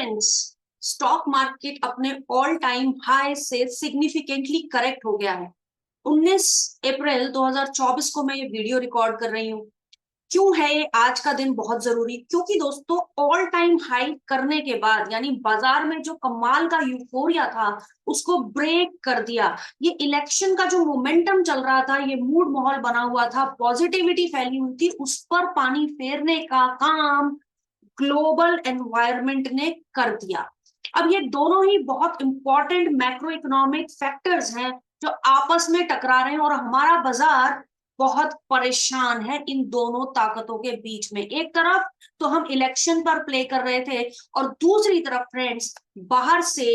Friends, stock market अपने all time high से significantly correct हो गया है। 19 अप्रैल 2024 को मैं ये वीडियो रिकॉर्ड कर रही हूँ। क्यों है ये आज का दिन बहुत जरूरी? क्योंकि दोस्तों ऑल टाइम हाई करने के बाद यानी बाजार में जो कमाल का यूफोरिया था उसको ब्रेक कर दिया। ये इलेक्शन का जो मोमेंटम चल रहा था, ये मूड माहौल बना हुआ था, पॉजिटिविटी फैली हुई थी, उस पर पानी फेरने का काम ग्लोबल एनवायरनमेंट ने कर दिया। अब ये दोनों ही बहुत इंपॉर्टेंट मैक्रो इकोनॉमिक फैक्टर्स हैं जो आपस में टकरा रहे हैं और हमारा बाजार बहुत परेशान है इन दोनों ताकतों के बीच में। एक तरफ तो हम इलेक्शन पर प्ले कर रहे थे और दूसरी तरफ फ्रेंड्स बाहर से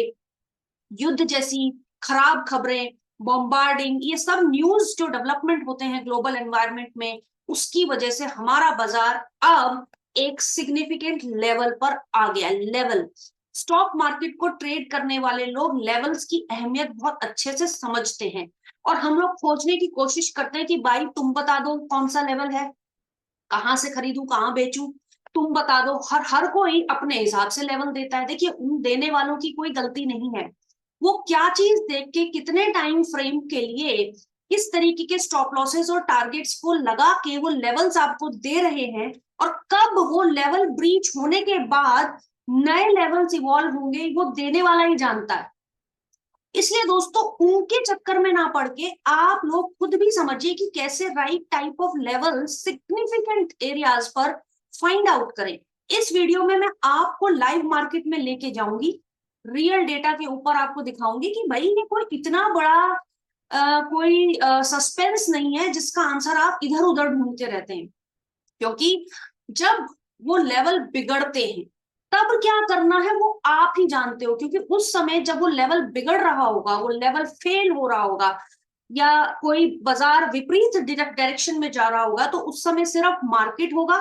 युद्ध जैसी खराब खबरें, बॉम्बार्डिंग, ये सब न्यूज जो डेवलपमेंट होते हैं ग्लोबल एनवायरनमेंट में, उसकी वजह से हमारा बाजार अब एक सिग्निफिकेंट लेवल पर आ गया। लेवल, स्टॉक मार्केट को ट्रेड करने वाले लोग लेवल्स की अहमियत बहुत अच्छे से समझते हैं और हम लोग खोजने की कोशिश करते हैं कि भाई तुम बता दो कौन सा लेवल है, कहां से खरीदूं, कहां बेचूं, तुम बता दो। हर कोई अपने हिसाब से लेवल देता है। देखिए, उन देने वालों की कोई गलती नहीं है। वो क्या चीज देख के कितने टाइम फ्रेम के लिए किस तरीके के स्टॉप लॉसेस और टारगेट्स को लगा के वो लेवल्स आपको दे रहे हैं और कब वो लेवल ब्रीच होने के बाद नए लेवल्स इवॉल्व होंगे, वो देने वाला ही जानता है। इसलिए दोस्तों उनके चक्कर में ना पड़ के आप लोग खुद भी समझिए कि कैसे right type of level significant areas पर फाइंड आउट करें। इस वीडियो में मैं आपको लाइव मार्केट में लेके जाऊंगी, रियल डेटा के ऊपर आपको दिखाऊंगी कि भाई ये कोई इतना बड़ा कोई सस्पेंस नहीं है जिसका आंसर आप इधर उधर ढूंढते रहते हैं। क्योंकि जब वो लेवल बिगड़ते हैं तब क्या करना है वो आप ही जानते हो। क्योंकि उस समय जब वो लेवल बिगड़ रहा होगा, वो लेवल फेल हो रहा होगा या कोई बाजार विपरीत डायरेक्शन में जा रहा होगा, तो उस समय सिर्फ मार्केट होगा,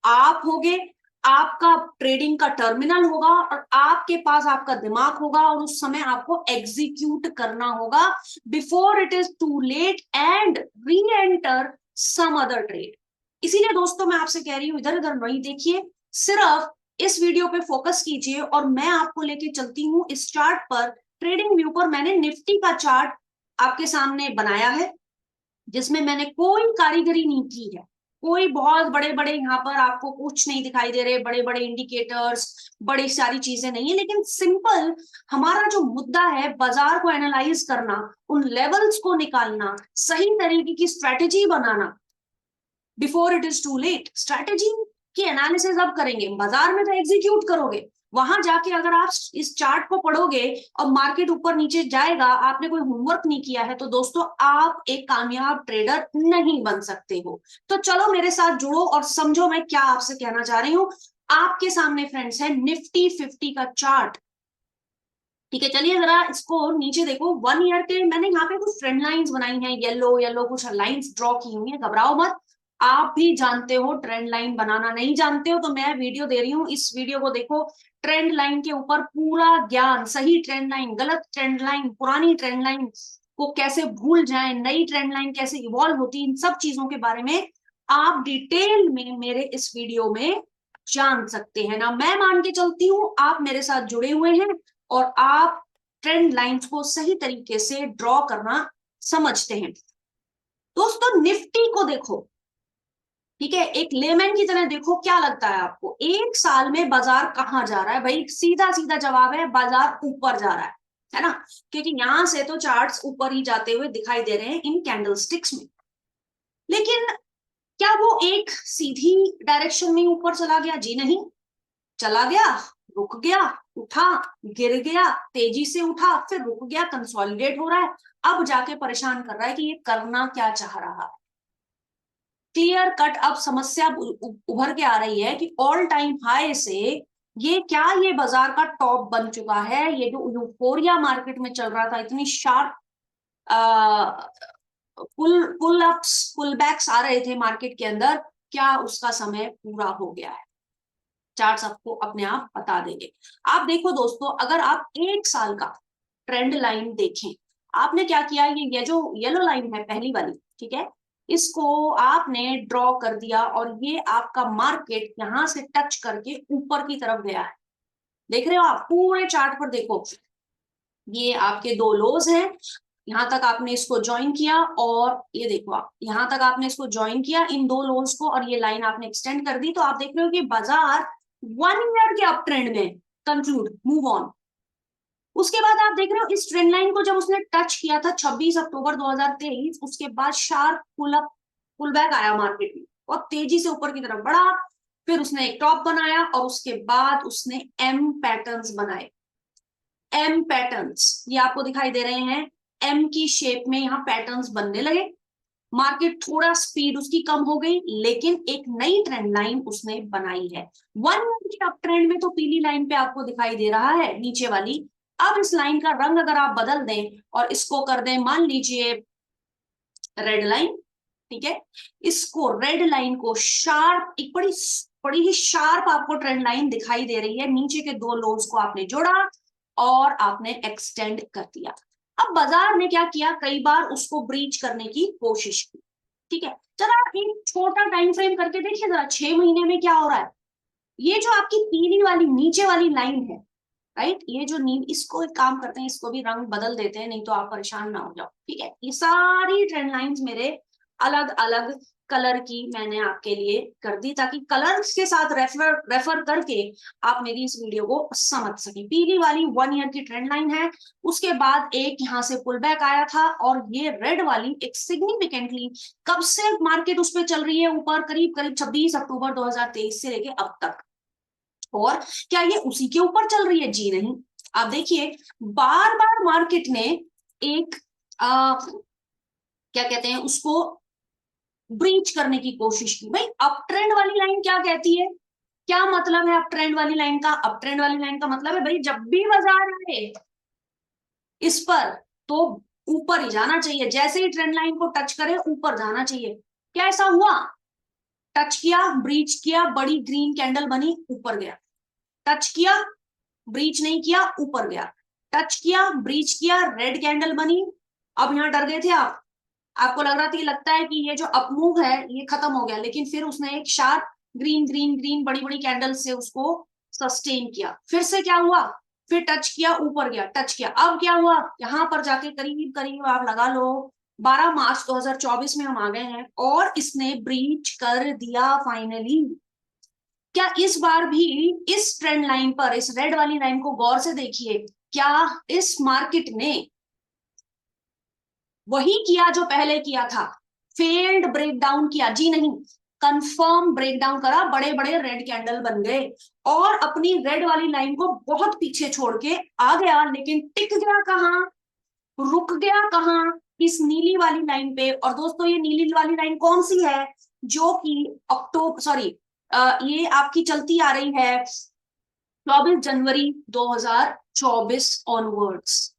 आप होगे, आपका ट्रेडिंग का टर्मिनल होगा और आपके पास आपका दिमाग होगा और उस समय आपको एग्जीक्यूट करना होगा before it is too late and reenter some other trade. इसीलिए दोस्तों मैं आपसे कह रही हूं इधर उधर नहीं देखिए, सिर्फ इस वीडियो पे फोकस कीजिए और मैं आपको लेके चलती हूँ इस चार्ट पर। ट्रेडिंग व्यू पर मैंने निफ्टी का चार्ट आपके सामने बनाया है जिसमें मैंने कोई कारीगरी नहीं की है। कोई बहुत बड़े बड़े यहाँ पर आपको कुछ नहीं दिखाई दे रहे, बड़े बड़े इंडिकेटर्स, बड़ी सारी चीजें नहीं है, लेकिन सिंपल हमारा जो मुद्दा है बाजार को एनालाइज करना, उन लेवल्स को निकालना, सही तरीके की स्ट्रेटेजी बनाना before it is too late. Strategy की एनालिसिस अब करेंगे, बाजार में तो एग्जीक्यूट करोगे, वहां जाके अगर आप इस चार्ट को पढ़ोगे और मार्केट ऊपर नीचे जाएगा, आपने कोई होमवर्क नहीं किया है, तो दोस्तों आप एक कामयाब ट्रेडर नहीं बन सकते हो। तो चलो मेरे साथ जुड़ो और समझो मैं क्या आपसे कहना चाह रही हूँ। आपके सामने फ्रेंड्स है निफ्टी 50 का चार्ट। ठीक है, चलिए जरा इसको नीचे देखो। 1 ईयर के मैंने यहाँ पे कुछ ट्रेंड लाइंस बनाई हैं, येलो येलो कुछ लाइंस ड्रॉ की हुई है, घबराओ मत। आप भी जानते हो ट्रेंड लाइन बनाना, नहीं जानते हो तो मैं वीडियो दे रही हूँ, इस वीडियो को देखो। ट्रेंड लाइन के ऊपर पूरा ज्ञान, सही ट्रेंड लाइन, गलत ट्रेंड लाइन, पुरानी ट्रेंड लाइन को कैसे भूल जाए, नई ट्रेंड लाइन कैसे इवॉल्व होती है, इन सब चीजों के बारे में आप डिटेल में मेरे इस वीडियो में जान सकते हैं ना। मैं मान के चलती हूँ आप मेरे साथ जुड़े हुए हैं और आप ट्रेंड लाइंस को सही तरीके से ड्रॉ करना समझते हैं। दोस्तों निफ्टी को देखो, ठीक है, एक लेमैन की तरह देखो, क्या लगता है आपको एक साल में बाजार कहां जा रहा है? भाई सीधा सीधा जवाब है, बाजार ऊपर जा रहा है ना? क्योंकि यहां से तो चार्ट्स ऊपर ही जाते हुए दिखाई दे रहे हैं इन कैंडलस्टिक्स में। लेकिन क्या वो एक सीधी डायरेक्शन में ऊपर चला गया? जी नहीं, चला गया, रुक गया, उठा, गिर गया, तेजी से उठा, फिर रुक गया, कंसोलिडेट हो रहा है, अब जाके परेशान कर रहा है कि ये करना क्या चाह रहा है। क्लियर कट अब समस्या उभर के आ रही है कि ऑल टाइम हाई से ये क्या, ये बाजार का टॉप बन चुका है? ये जो यूफोरिया मार्केट में चल रहा था, इतनी शार्प पुल अप्स पुल बैक्स आ रहे थे मार्केट के अंदर, क्या उसका समय पूरा हो गया है? चार्ट्स आपको अपने आप बता देंगे। आप देखो दोस्तों, अगर आप एक साल का ट्रेंड लाइन देखें, आपने क्या किया, ये जो येलो लाइन है पहली वाली, ठीक है, इसको आपने ड्रॉ कर दिया और ये आपका मार्केट यहां से टच करके ऊपर की तरफ गया है। देख रहे हो आप पूरे चार्ट पर देखो, ये आपके दो लोज हैं, यहां तक आपने इसको ज्वाइन किया, और ये देखो आप यहां तक आपने इसको ज्वाइन किया इन दो लोन्स को, और ये लाइन आपने एक्सटेंड कर दी, तो आप देख रहे हो कि बाजार 1 ईयर के अप ट्रेंड में कंक्लूड मूव ऑन। उसके बाद आप देख रहे हो इस ट्रेंड लाइन को जब उसने टच किया था 26 अक्टूबर 2023, उसके बाद sharp pull up pull back आया मार्केट में और तेजी से ऊपर की तरफ बढ़ा, फिर उसने एक टॉप बनाया और उसके बाद उसने एम पैटर्न्स बनाए। एम पैटर्न्स ये आपको दिखाई दे रहे हैं, एम की शेप में यहाँ पैटर्न्स बनने लगे, मार्केट थोड़ा स्पीड उसकी कम हो गई, लेकिन एक नई ट्रेंड लाइन उसने बनाई है। 1 ईयर के अप ट्रेंड में तो पीली लाइन पे आपको दिखाई दे रहा है नीचे वाली। अब इस लाइन का रंग अगर आप बदल दें और इसको कर दें मान लीजिए रेड लाइन, ठीक है, इसको रेड लाइन को शार्प, एक बड़ी बड़ी ही शार्प आपको ट्रेंड लाइन दिखाई दे रही है, नीचे के दो लोज को आपने जोड़ा और आपने एक्सटेंड कर दिया। अब बाजार ने क्या किया, कई बार उसको ब्रीच करने की कोशिश की, ठीक है। जरा एक छोटा टाइम फ्रेम करके देखिए जरा 6 महीने में क्या हो रहा है। ये जो आपकी पीली वाली नीचे वाली लाइन है, राइट, ये जो नील, इसको एक काम करते हैं, इसको भी रंग बदल देते हैं, नहीं तो आप परेशान ना हो जाओ, ठीक है। ये सारी ट्रेंड लाइंस मेरे अलग अलग कलर की मैंने आपके लिए कर दी, ताकि कलर्स के साथ रेफर करके आप मेरी इस वीडियो को समझ सके। पीली वाली 1 ईयर की ट्रेंड लाइन है, उसके बाद एक यहाँ से पुल बैक आया था, और ये रेड वाली एक सिग्निफिकेंटली, कब से मार्केट उस पर चल रही है ऊपर, करीब करीब 26 अक्टूबर 2023 से लेके अब तक। और क्या ये उसी के ऊपर चल रही है? जी नहीं। आप देखिए बार बार मार्केट ने एक क्या कहते हैं उसको, ब्रीच करने की कोशिश की। भाई अप ट्रेंड वाली लाइन क्या कहती है, क्या मतलब है अप ट्रेंड वाली लाइन का? अप ट्रेंड वाली लाइन का मतलब है भाई जब भी बाजार आए इस पर तो ऊपर ही जाना चाहिए, जैसे ही ट्रेंड लाइन को टच करे ऊपर जाना चाहिए। क्या ऐसा हुआ? टच किया, ब्रीच किया, बड़ी ग्रीन कैंडल बनी, ऊपर गया, टच किया, ब्रीच नहीं किया, ऊपर गया, टच किया, ब्रीच किया, रेड कैंडल बनी। अब यहां डर गए थे आप, आपको लग रहा था, लगता है कि ये जो अपमूव है ये खत्म हो गया, लेकिन फिर उसने एक शार्प ग्रीन ग्रीन ग्रीन बड़ी बड़ी कैंडल से उसको सस्टेन किया। फिर से क्या हुआ, फिर टच किया, ऊपर गया, टच किया, अब क्या हुआ, यहां पर जाके करीब करीब आप लगा लो 12 मार्च 2024 में हम आ गए हैं, और इसने ब्रीच कर दिया फाइनली। क्या इस बार भी इस ट्रेंड लाइन पर, इस रेड वाली लाइन को गौर से देखिए, क्या इस मार्केट ने वही किया जो पहले किया था, फेल्ड ब्रेकडाउन किया? जी नहीं, कंफर्म ब्रेकडाउन करा, बड़े बड़े रेड कैंडल बन गए और अपनी रेड वाली लाइन को बहुत पीछे छोड़ के आ गया, लेकिन टिक गया कहां, रुक गया कहां? इस नीली वाली लाइन पे। और दोस्तों ये नीली वाली लाइन कौन सी है, जो कि अक्टूबर सॉरी ये आपकी चलती आ रही है 24 जनवरी 2024 ऑनवर्ड्स,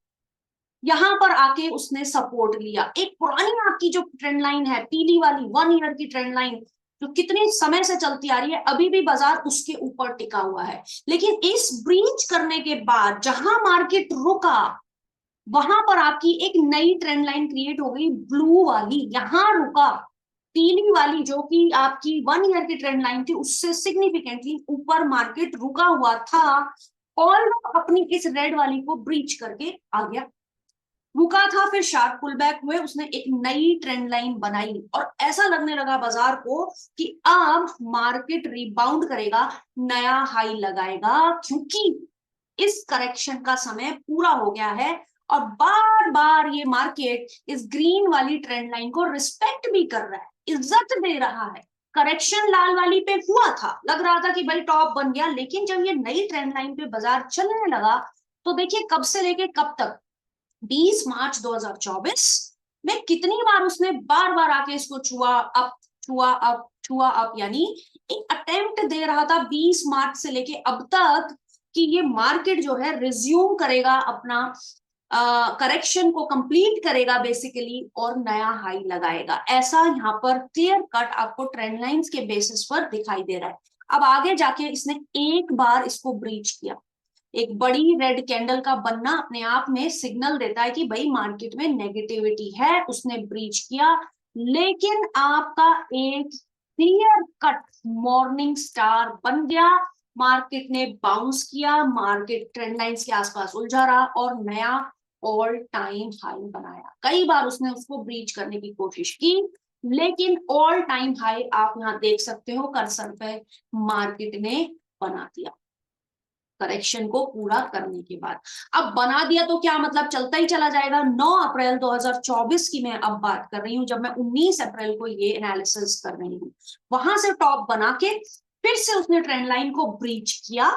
यहां पर आके उसने सपोर्ट लिया। एक पुरानी आपकी जो ट्रेंड लाइन है पीली वाली 1 ईयर की ट्रेंड लाइन, जो कितने समय से चलती आ रही है, अभी भी बाजार उसके ऊपर टिका हुआ है। लेकिन इस ब्रीच करने के बाद जहां मार्केट रुका, वहां पर आपकी एक नई ट्रेंड लाइन क्रिएट हो गई, ब्लू वाली, यहां रुका। पीली वाली जो कि आपकी 1 ईयर की ट्रेंड लाइन थी, उससे सिग्निफिकेंटली ऊपर मार्केट रुका हुआ था, और अपनी इस रेड वाली को ब्रीच करके आ गया, रुका था, फिर शार्प पुल बैक हुए, उसने एक नई ट्रेंड लाइन बनाई, और ऐसा लगने लगा बाजार को कि अब मार्केट रिबाउंड करेगा, नया हाई लगाएगा, क्योंकि इस करेक्शन का समय पूरा हो गया है। और बार बार ये मार्केट इस ग्रीन वाली ट्रेंड लाइन को रिस्पेक्ट भी कर रहा है, इज्जत दे रहा है। करेक्शन लाल वाली पे हुआ था, लग रहा था कि भाई टॉप बन गया, लेकिन जब ये नई ट्रेंड लाइन पे बाजार चलने लगा, तो देखिए कब से लेके कब तक, 20 मार्च 2024 में कितनी बार उसने बार बार आके इसको छुआ अप, छुआ अप, छुआ अप, यानी एक अटेम्प्ट दे रहा था 20 मार्च से लेके अब तक कि ये मार्केट जो है रिज्यूम करेगा अपना करेक्शन को कंप्लीट करेगा बेसिकली, और नया हाई लगाएगा। ऐसा यहाँ पर क्लियर कट आपको ट्रेंड लाइंस के बेसिस पर दिखाई दे रहा है। अब आगे जाके इसने एक बार इसको ब्रीच किया, एक बड़ी रेड कैंडल का बनना अपने आप में सिग्नल देता है कि भाई मार्केट में नेगेटिविटी है, उसने ब्रीच किया, लेकिन आपका एक क्लियर कट मॉर्निंग स्टार बन गया, मार्केट ने बाउंस किया, मार्केट ट्रेंड लाइंस के आसपास उलझा रहा और नया ऑल टाइम हाई बनाया। कई बार उसने उसको ब्रीच करने की कोशिश की, लेकिन ऑल टाइम हाई आप यहाँ देख सकते हो कर्सर पे, मार्केट ने बना दिया करेक्शन को पूरा करने के बाद। अब बना दिया तो क्या मतलब चलता ही चला जाएगा? 9 अप्रैल 2024 की मैं अब बात कर रही हूँ, जब मैं 19 अप्रैल को ये एनालिसिस कर रही हूँ। वहां से टॉप बना के फिर से उसने ट्रेंड लाइन को ब्रीच किया,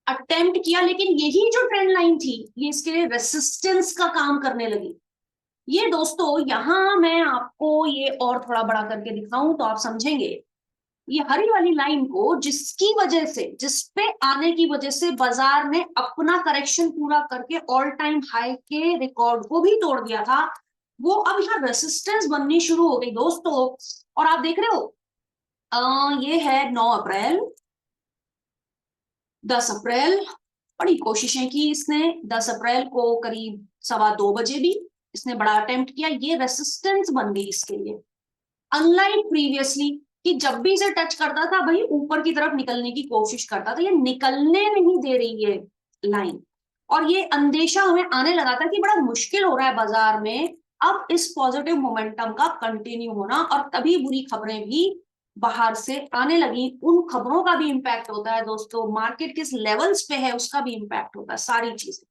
अटेम्प्ट किया, लेकिन यही जो ट्रेंड लाइन थी ये इसके लिए रेसिस्टेंस का काम करने लगी। ये दोस्तों यहां मैं आपको ये और थोड़ा बड़ा करके दिखाऊं तो आप समझेंगे। ये हरी वाली लाइन को जिसकी वजह से, जिसपे आने की वजह से बाजार ने अपना करेक्शन पूरा करके ऑल टाइम हाई के रिकॉर्ड को भी तोड़ दिया था, वो अब यहाँ रेसिस्टेंस बननी शुरू हो गई दोस्तों। और आप देख रहे हो ये है 9 अप्रैल, 10 अप्रैल, बड़ी कोशिशें की इसने। 10 अप्रैल को करीब 1:15 बजे भी इसने बड़ा अटेम्प्ट किया, ये रेसिस्टेंस बन गई इसके लिए। अनलाइक प्रीवियसली कि जब भी इसे टच करता था भाई ऊपर की तरफ निकलने की कोशिश करता था, ये निकलने नहीं दे रही है लाइन। और ये अंदेशा हमें आने लगा था कि बड़ा मुश्किल हो रहा है बाजार में अब इस पॉजिटिव मोमेंटम का कंटिन्यू होना, और तभी बुरी खबरें भी बाहर से आने लगी। उन खबरों का भी इंपैक्ट होता है दोस्तों, मार्केट किस लेवल्स पे है उसका भी इंपैक्ट होता है, सारी चीजें।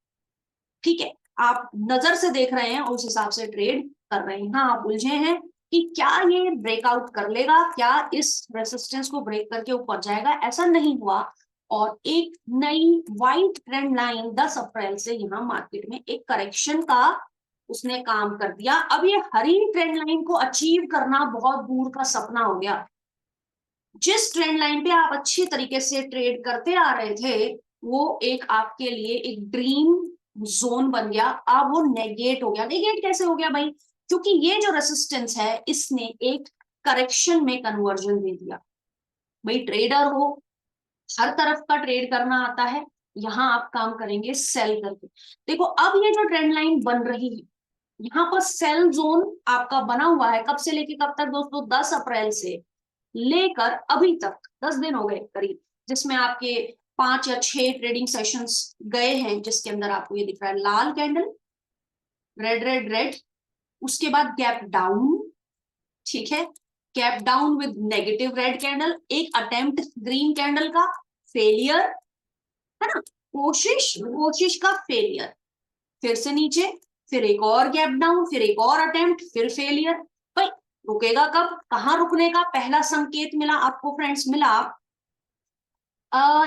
ठीक है, आप नजर से देख रहे हैं, उस हिसाब से ट्रेड कर रहे हैं। हाँ, आप उलझे हैं कि क्या ये ब्रेकआउट कर लेगा, क्या इस रेसिस्टेंस को ब्रेक करके ऊपर जाएगा? ऐसा नहीं हुआ, और एक नई वाइट ट्रेंड लाइन 10 अप्रैल से यहाँ मार्केट में एक करेक्शन का उसने काम कर दिया। अब ये हरी ट्रेंड लाइन को अचीव करना बहुत दूर का सपना हो गया। जिस ट्रेंड लाइन पे आप अच्छी तरीके से ट्रेड करते आ रहे थे, वो एक आपके लिए एक ड्रीम जोन बन गया, अब वो नेगेट हो गया। नेगेट कैसे हो गया भाई? क्योंकि ये जो रेसिस्टेंस है इसने एक करेक्शन में कन्वर्जन दे दिया। भाई ट्रेडर हो, हर तरफ का ट्रेड करना आता है, यहाँ आप काम करेंगे सेल करके। देखो अब ये जो ट्रेंड लाइन बन रही है, यहाँ पर सेल जोन आपका बना हुआ है। कब से लेके कब तक दोस्तों? 10 अप्रैल से लेकर अभी तक 10 दिन हो गए करीब, जिसमें आपके 5 या 6 ट्रेडिंग सेशंस गए हैं, जिसके अंदर आपको ये दिख रहा है लाल कैंडल, रेड रेड रेड, उसके बाद गैप डाउन। ठीक है, gap down with negative red candle, एक अटेम्प्ट ग्रीन कैंडल का, फेलियर, है ना, कोशिश कोशिश का फेलियर, फिर से नीचे, फिर एक और गैप डाउन, फिर एक और अटेम्प्ट, फिर फेलियर। भाई रुकेगा कब? कहाँ रुकने का पहला संकेत मिला आपको फ्रेंड्स? मिला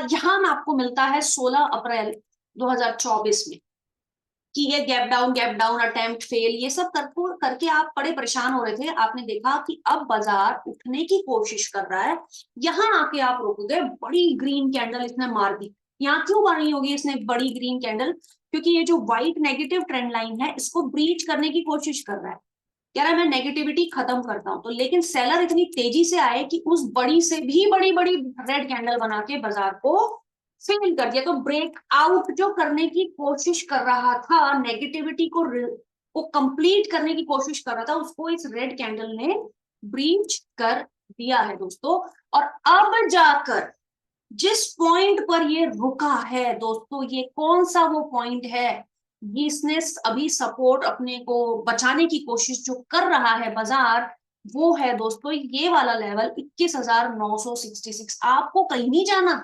यहां में आपको मिलता है 16 अप्रैल 2024 में, कि ये गैप डाउन अटेम्प्ट फेल ये सब करके आप बड़े परेशान हो रहे थे। आपने देखा कि अब बाजार उठने की कोशिश कर रहा है, यहां आके आप रुक गए। बड़ी ग्रीन कैंडल इसने मार दी। यहाँ क्यों बनी होगी इसने बड़ी ग्रीन कैंडल? क्योंकि ये जो व्हाइट नेगेटिव ट्रेंड लाइन है इसको ब्रीच करने की कोशिश कर रहा है, कह रहा है मैं नेगेटिविटी खत्म करता हूं। तो लेकिन सेलर इतनी तेजी से आए कि उस बड़ी से भी बड़ी बड़ी रेड कैंडल बना के बाजार को फेल कर दिया। तो ब्रेकआउट जो करने की कोशिश कर रहा था, नेगेटिविटी को कंप्लीट करने की कोशिश कर रहा था, उसको इस रेड कैंडल ने ब्रीच कर दिया है दोस्तों। और अब जाकर जिस पॉइंट पर ये रुका है दोस्तों, ये कौन सा वो पॉइंट है जिसने अभी सपोर्ट अपने को बचाने की कोशिश जो कर रहा है बाजार, वो है दोस्तों ये वाला लेवल 21,966। आपको कहीं नहीं जाना,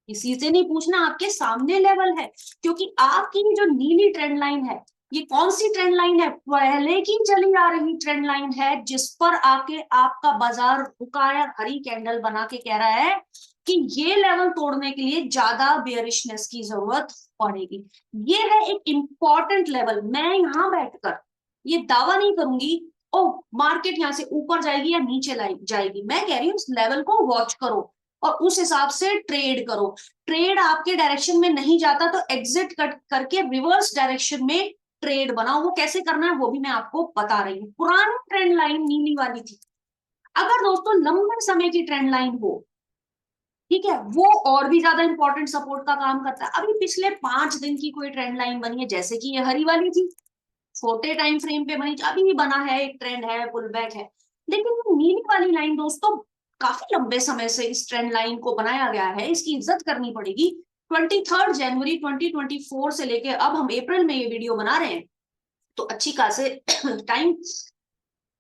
किसी से नहीं पूछना, आपके सामने लेवल है। क्योंकि आपकी जो नीली ट्रेंड लाइन है, ये कौन सी ट्रेंड लाइन है? पहले की चली आ रही ट्रेंड लाइन है, जिस पर आके आपका बाजार रुका है, हरी कैंडल बना के कह रहा है कि ये लेवल तोड़ने के लिए ज्यादा बेयरिशनेस की जरूरत पड़ेगी। ये है एक इंपॉर्टेंट लेवल। मैं यहां बैठकर ये दावा नहीं करूंगी ओ मार्केट यहां से ऊपर जाएगी या नीचे जाएगी, मैं कह रही हूँ उस लेवल को वॉच करो और उस हिसाब से ट्रेड करो। ट्रेड आपके डायरेक्शन में नहीं जाता तो एग्जिट करके रिवर्स डायरेक्शन में ट्रेड बनाओ। वो कैसे करना है वो भी मैं आपको बता रही हूँ। पुरानी ट्रेंड लाइन नीली वाली थी, अगर दोस्तों लंबे समय की ट्रेंड लाइन हो, ठीक है, वो और भी ज्यादा इंपॉर्टेंट सपोर्ट का काम करता है। अभी पिछले 5 दिन की कोई ट्रेंड लाइन बनी है, जैसे कि ये हरी वाली थी, छोटे टाइम फ्रेम पे बनी, अभी भी बना है, एक ट्रेंड है, पुल बैक है। लेकिन नीली वाली लाइन दोस्तों काफी लंबे समय से इस ट्रेंड लाइन को बनाया गया है, इसकी इज्जत करनी पड़ेगी। 23 जनवरी 2024 से लेके अब हम अप्रैल में ये वीडियो बना रहे हैं, तो अच्छी खासे टाइम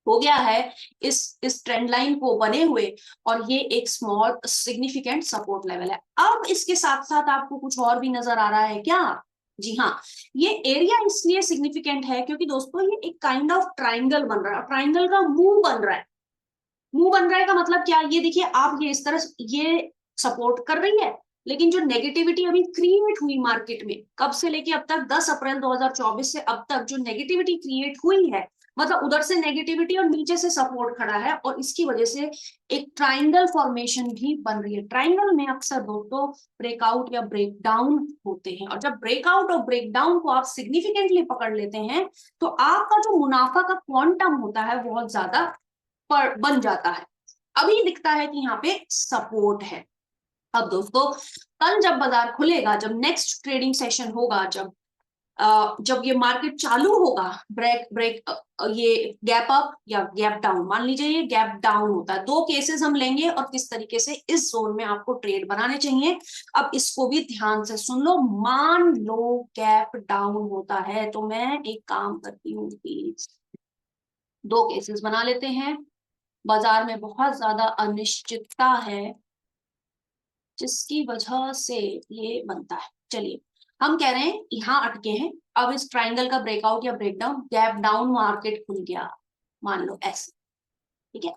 हो गया है इस ट्रेंड लाइन को बने हुए, और ये एक स्मॉल सिग्निफिकेंट सपोर्ट लेवल है। अब इसके साथ साथ आपको कुछ और भी नजर आ रहा है क्या? जी हाँ, ये एरिया इसलिए सिग्निफिकेंट है क्योंकि दोस्तों ये एक काइंड ऑफ ट्राइंगल बन रहा है, ट्राइंगल का मुंह बन रहा है। मुंह बन रहा है का मतलब क्या? ये देखिए आप, ये इस तरह ये सपोर्ट कर रही है, लेकिन जो नेगेटिविटी अभी क्रिएट हुई मार्केट में, कब से लेके अब तक 10 अप्रैल 2024 से अब तक जो नेगेटिविटी क्रिएट हुई है, मतलब उधर से नेगेटिविटी और नीचे से सपोर्ट खड़ा है, और इसकी वजह से एक ट्राइंगल फॉर्मेशन भी बन रही है। ट्राइंगल में अक्सर दोस्तों ब्रेकआउट या ब्रेकडाउन होते हैं, और जब ब्रेकआउट और ब्रेकडाउन को आप सिग्निफिकेंटली पकड़ लेते हैं तो आपका जो मुनाफा का क्वांटम होता है बहुत ज्यादा बन जाता है। अभी दिखता है कि यहाँ पे सपोर्ट है। अब दोस्तों कल जब बाजार खुलेगा, जब नेक्स्ट ट्रेडिंग सेशन होगा, जब ये मार्केट चालू होगा, ये गैप अप या गैप डाउन, मान लीजिए ये गैप डाउन होता है, दो केसेस हम लेंगे और किस तरीके से इस जोन में आपको ट्रेड बनाने चाहिए। अब इसको भी ध्यान से सुन लो। मान लो गैप डाउन होता है तो मैं एक काम करती हूँ कि दो केसेस बना लेते हैं। बाजार में बहुत ज्यादा अनिश्चितता है जिसकी वजह से ये बनता है। चलिए हम कह रहे हैं यहां अटके हैं, अब इस ट्राइंगल का ब्रेकआउट या ब्रेकडाउन, गैप डाउन मार्केट खुल गया, मान लो ऐसे, ठीक है।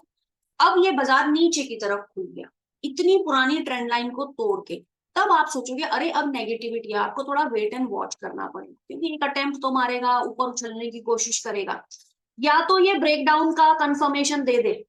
अब ये बाजार नीचे की तरफ खुल गया इतनी पुरानी ट्रेंड लाइन को तोड़ के, तब आप सोचोगे अरे अब नेगेटिविटी है, आपको थोड़ा वेट एंड वॉच करना पड़ेगा, क्योंकि एक अटेम्प्ट तो मारेगा, ऊपर उछलने की कोशिश करेगा, या तो ये ब्रेकडाउन का कंफर्मेशन दे दे,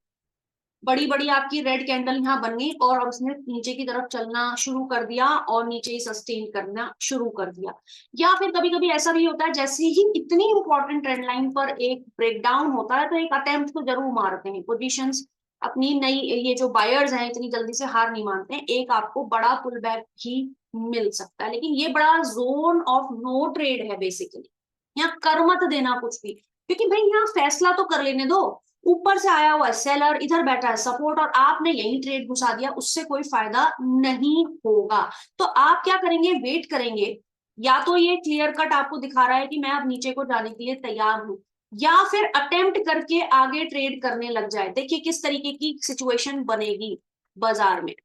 बड़ी बड़ी आपकी रेड कैंडल यहाँ बन गई और अब उसने नीचे की तरफ चलना शुरू कर दिया और नीचे ही सस्टेन करना शुरू कर दिया। या फिर कभी कभी ऐसा भी होता है जैसे ही इतनी इंपॉर्टेंट ट्रेंड लाइन पर एक ब्रेकडाउन होता है तो एक अटेम्प्ट तो जरूर मारते हैं, पोजीशंस अपनी नई, ये जो बायर्स हैं इतनी जल्दी से हार नहीं मानते हैं, एक आपको बड़ा पुल बैक भी मिल सकता है। लेकिन ये बड़ा जोन ऑफ नो ट्रेड है बेसिकली, यहाँ कर मत देना कुछ भी, क्योंकि भाई यहाँ फैसला तो कर लेने दो। ऊपर से आया हुआ सेलर, इधर बैठा है सपोर्ट, और आपने यही ट्रेड घुसा दिया, उससे कोई फायदा नहीं होगा। तो आप क्या करेंगे? वेट करेंगे, या तो ये क्लियर कट आपको दिखा रहा है कि मैं अब नीचे को जाने के लिए तैयार हूं, या फिर अटेम्प्ट करके आगे ट्रेड करने लग जाए। देखिए किस तरीके की सिचुएशन बनेगी बाजार में,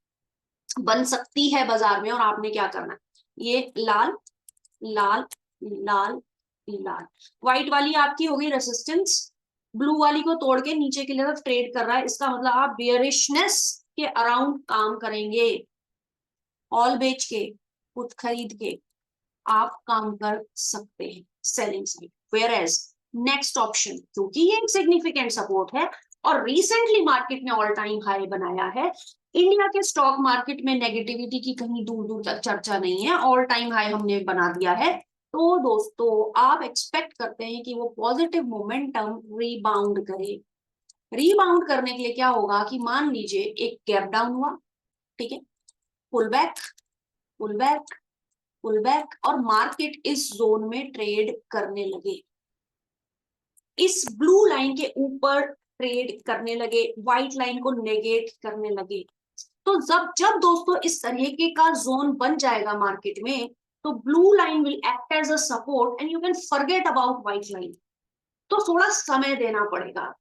बन सकती है बाजार में, और आपने क्या करना है, ये लाल लाल लाल लाल, व्हाइट वाली आपकी हो गई रेसिस्टेंस, ब्लू वाली को तोड़ के नीचे की तरफ ट्रेड कर रहा है, इसका मतलब आप बियरिशनेस के अराउंड काम करेंगे, ऑल बेच के पुट खरीद के आप काम कर सकते हैं selling side. Whereas next option, क्योंकि ये एक सिग्निफिकेंट सपोर्ट है और रिसेंटली मार्केट ने ऑल टाइम हाई बनाया है, इंडिया के स्टॉक मार्केट में नेगेटिविटी की कहीं दूर दूर तक चर्चा नहीं है, ऑल टाइम हाई हमने बना दिया है। तो दोस्तों आप एक्सपेक्ट करते हैं कि वो पॉजिटिव मोमेंटम रीबाउंड करे। रीबाउंड करने के लिए क्या होगा कि मान लीजिए एक गैप डाउन हुआ, ठीक है, pull back pull back pull back, और मार्केट इस जोन में ट्रेड करने लगे, इस ब्लू लाइन के ऊपर ट्रेड करने लगे, व्हाइट लाइन को नेगेट करने लगे। तो जब जब दोस्तों इस तरीके का जोन बन जाएगा मार्केट में, तो blue line will act as a support and you can forget about white line. तो थोड़ा समय देना पड़ेगा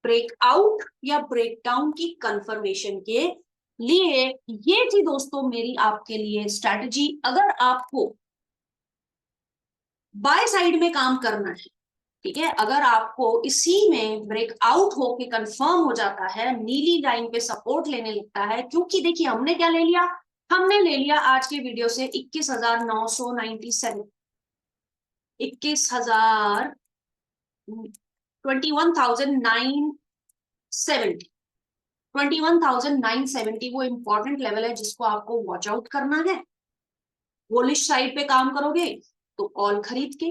ब्रेकआउट या ब्रेकडाउन की कंफर्मेशन के लिए। ये थी दोस्तों मेरी आपके लिए स्ट्रैटेजी। अगर आपको बाय साइड में काम करना है, ठीक है, अगर आपको इसी में ब्रेकआउट होके कंफर्म हो जाता है, नीली लाइन पे सपोर्ट लेने लगता है, क्योंकि देखिए हमने क्या ले लिया, हमने ले लिया आज के वीडियो से 21,997, 21,000, 21,970, 21,970 वो इंपॉर्टेंट लेवल है जिसको आपको वॉच आउट करना है। बुलिश साइड पे काम करोगे तो कॉल खरीद के,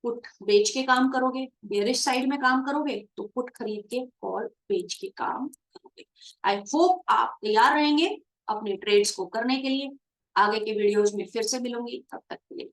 पुट बेच के काम करोगे, बेरिश साइड में काम करोगे तो पुट खरीद के कॉल बेच के काम करोगे। आई होप आप तैयार रहेंगे अपने ट्रेड्स को करने के लिए। आगे के वीडियोस में फिर से मिलूंगी, तब तक के लिए